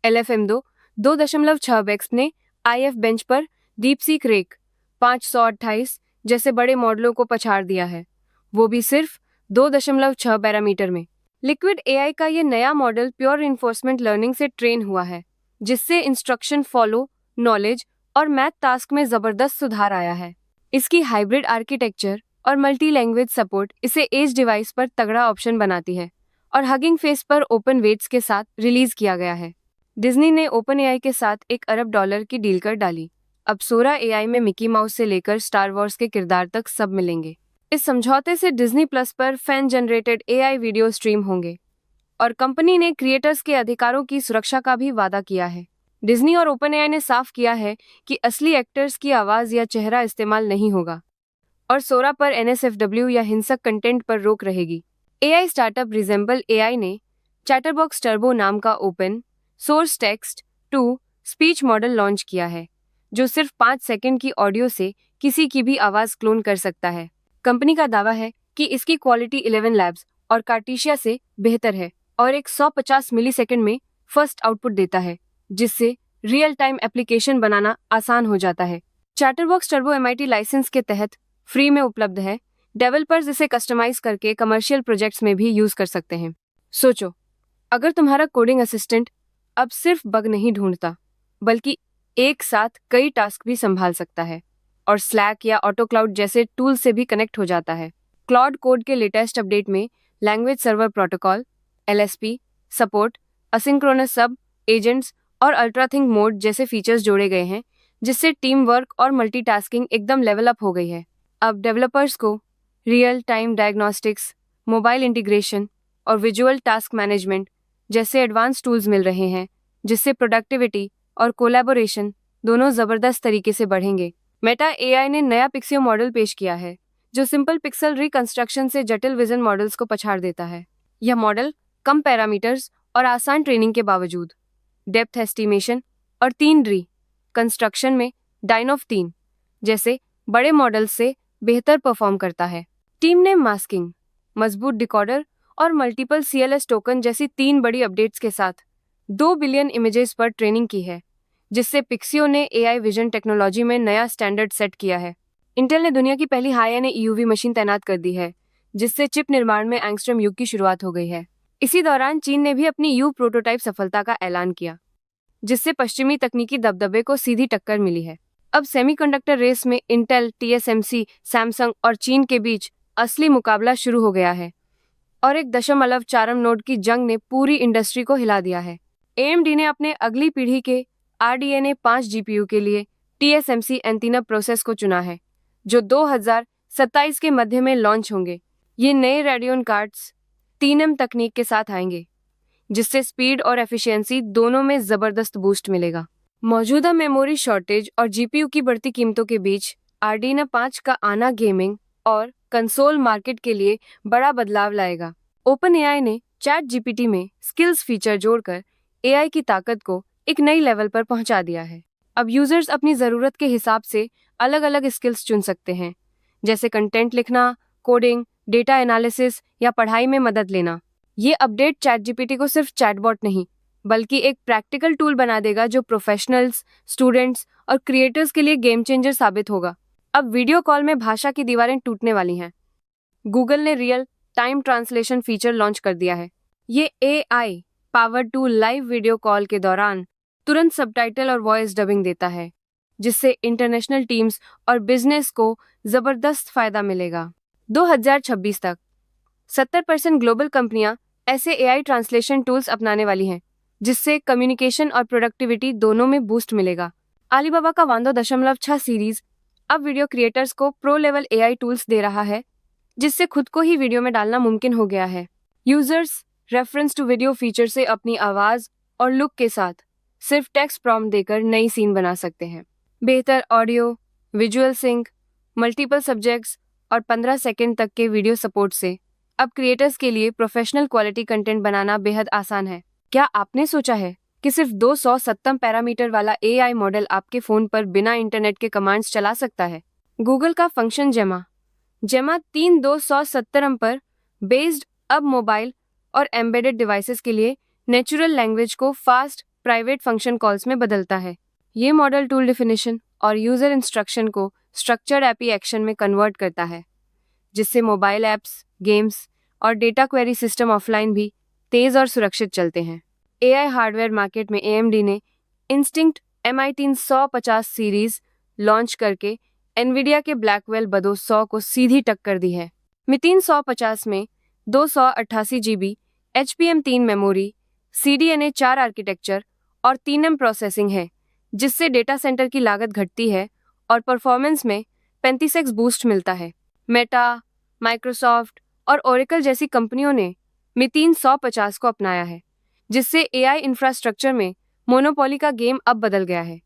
LFM2 2.6 bakes ने IF bench पर DeepSeek rake 528 जैसे बड़े मॉडलों को पछाड़ दिया है, वो भी सिर्फ 2.6 पैरामीटर में। लिक्विड AI का ये नया मॉडल प्योर रिइंफोर्समेंट लर्निंग से ट्रेन हुआ है, जिससे इंस्ट्रक्शन फॉलो, नॉलेज और मैथ टास्क में जबरदस्त सुधार आया है। इसकी हाइब्रिड आर्किटेक्चर और मल्टी लैंग्वेज सपोर्ट इसे एज डिवाइस पर तगड़ा ऑप्शन बनाती है और हगिंग फेस पर ओपन वेट्स के साथ रिलीज किया गया है। डिज्नी ने OpenAI के साथ $1 अरब की डील कर डाली। अब सोरा AI में मिकी माउस से लेकर स्टार वॉर्स के किरदार तक सब मिलेंगे। इस समझौते से डिज्नी प्लस पर fan generated AI video stream होंगे और कंपनी ने क्रिएटर्स के अधिकारों की सुरक्षा का भी वादा किया है। डिज्नी और OpenAI ने साफ किया है कि असली एक्टर्स की आवाज या चेहरा इस्तेमाल नहीं होगा और सोरा पर NSFW या हिंसक कंटेंट पर रोक रहेगी। AI स्टार्टअप रिजेंबल AI ने चैटरबॉक्स टर्बो नाम का open source text to speech model launch किया है, जो सिर्फ 5 सेकंड की ऑडियो से किसी की भी आवाज क्लोन कर सकता है। कंपनी का दावा है कि इसकी क्वालिटी 11 लैब्स और कार्टेशिया से बेहतर है और 150 मिलीसेकंड में फर्स्ट आउटपुट देता है, जिससे रियल टाइम एप्लीकेशन बनाना आसान हो जाता है। चैटरबॉक्स टर्बो MIT लाइसेंस के तहत फ्री में उपलब्ध है। डेवलपर्स इसे कस्टमाइज करके कमर्शियल प्रोजेक्ट्स में भी यूज कर सकते हैं। सोचो, अगर तुम्हारा कोडिंग असिस्टेंट अब सिर्फ बग नहीं ढूंढता, बल्कि एक साथ कई टास्क भी संभाल सकता है और स्लैक या ऑटो क्लाउड जैसे टूल से भी कनेक्ट हो जाता है। क्लाउड कोड के लेटेस्ट अपडेट में language server protocol LSP support, asynchronous सब एजेंट्स और अल्ट्राथिंक मोड जैसे फीचर्स जोड़े गए हैं, जिससे टीम वर्क और मल्टीटास्किंग एकदम लेवल अप हो गई है। अब डेवलपर्स को real time diagnostics, mobile integration और विजुअल टास्क मैनेजमेंट जैसे एडवांस टूल्स मिल रहे हैं, जिससे प्रोडक्टिविटी और कोलैबोरेशन दोनों जबरदस्त तरीके से बढ़ेंगे। मेटा AI ने नया पिक्सियो मॉडल पेश किया है, जो सिंपल पिक्सल रिकंस्ट्रक्शन से जटिल विजन मॉडल्स को पछाड़ देता है। यह मॉडल कम पैरामीटर्स और आसान ट्रेनिंग के बावजूद डेप्थ एस्टिमेशन और 3D कंस्ट्रक्शन में डायनोफ 3 जैसे बड़े मॉडल्स से बेहतर परफॉर्म करता है। टीम ने मास्किंग, मजबूत डिकोडर और मल्टीपल CLS टोकन जैसी 3 बड़ी अपडेट्स के साथ 2 बिलियन इमेजेस पर ट्रेनिंग की है, जिससे पिक्सियो ने AI विजन टेक्नोलॉजी में नया स्टैंडर्ड सेट किया है। इंटेल ने दुनिया की पहली हाई एंड EUV मशीन तैनात कर दी है, जिससे चिप निर्माण में एंगस्ट्रॉम युग की शुरुआत हो गई है। इसी दौरान चीन ने भी अपनी U प्रोटोटाइप सफलता का ऐलान किया, जिससे पश्चिमी तकनीकी दबदबे को सीधी टक्कर मिली है। अब सेमीकंडक्टर रेस में इंटेल, TSMC, सैमसंग और चीन के बीच असली मुकाबला शुरू हो गया है और 1.4 नोड की जंग ने पूरी इंडस्ट्री को हिला दिया है। AMD ने अपने अगली पीढ़ी के RDNA 5 GPU के लिए TSMC एंटीना प्रोसेस को चुना है, जो 2027 के मध्य में लॉन्च होंगे। ये नए रेडियन कार्ड्स 3M तकनीक के साथ आएंगे, जिससे स्पीड और एफिशिएंसी दोनों में जबरदस्त बूस्ट मिलेगा। मौजूदा मेमोरी शॉर्टेज और GPU की बढ़ती कीमतों के बीच RDNA 5 का आना गेमिंग और कंसोल मार्केट के लिए बड़ा बदलाव लाएगा। OpenAI ने ChatGPT में स्किल्स फीचर जोड़कर AI की ताकत को एक नई लेवल पर पहुंचा दिया है। अब यूजर्स अपनी ज़रूरत के हिसाब से अलग अलग स्किल्स चुन सकते हैं, जैसे कंटेंट लिखना, कोडिंग, डेटा एनालिसिस या पढ़ाई में मदद लेना। ये अपडेट ChatGPT को सिर्फ चैटबॉट नहीं, बल्कि एक प्रैक्टिकल टूल बना देगा, जो प्रोफेशनल्स, स्टूडेंट्स और क्रिएटर्स के लिए गेम चेंजर साबित होगा। अब वीडियो कॉल में भाषा की दीवारें टूटने वाली हैं। गूगल ने real time translation feature launch कर दिया है। ये AI powered to live video call के दौरान तुरंत सबटाइटल और वॉइस डबिंग देता है, जिससे इंटरनेशनल टीम्स और बिजनेस को जबरदस्त फायदा मिलेगा। 2026 तक 70% ग्लोबल कंपनियां ऐसे AI ट्रांसलेशन टूल्स अपनाने वाली हैं, जिससे कम्युनिकेशन और प्रोडक्टिविटी दोनों में बूस्ट मिलेगा। अलीबाबा का वांदो 6 सीरीज अब वीडियो क्रिएटर्स को प्रो लेवल AI टूल्स दे रहा है, जिससे खुद को ही वीडियो में डालना मुमकिन हो गया है। Users reference to video feature से अपनी आवाज और लुक के साथ सिर्फ टेक्स्ट प्रॉम्प्ट देकर नई सीन बना सकते हैं। बेहतर audio, visual sync, multiple subjects और 15 सेकंड तक के वीडियो सपोर्ट से अब क्रिएटर्स के लिए प्रोफेशनल क्वालिटी कंटेंट बनाना बेहद आसान है। क्या आपने सोचा है कि सिर्फ 270 पैरामीटर वाला AI मॉडल आपके फ़ोन पर बिना इंटरनेट के कमांड्स चला सकता है? गूगल का फंक्शन जेमा 3270 पर बेस्ड अब मोबाइल और एम्बेडेड डिवाइसेस के लिए नेचुरल लैंग्वेज को फास्ट प्राइवेट फंक्शन कॉल्स में बदलता है। ये मॉडल टूल डिफिनिशन और यूजर इंस्ट्रक्शन को स्ट्रक्चर्ड एपी एक्शन में कन्वर्ट करता है, जिससे मोबाइल ऐप्स, गेम्स और डेटा क्वेरी सिस्टम ऑफलाइन भी तेज और सुरक्षित चलते हैं। एआई हार्डवेयर मार्केट में AMD ने इंस्टिंक्ट MI350 सीरीज लॉन्च करके एनवीडिया के ब्लैकवेल बडो 100 को सीधी टक्कर दी है। Mi350 में 288 GB HBM3 memory, CDNA 4 architecture और 3M प्रोसेसिंग है, जिससे डेटा सेंटर की लागत घटती है और परफॉर्मेंस में 35x बूस्ट मिलता है। मेटा, माइक्रोसॉफ्ट और ओरेकल जैसी कंपनियों ने Mi350 को अपनाया है, जिससे AI इंफ्रास्ट्रक्चर में मोनोपोली का गेम अब बदल गया है।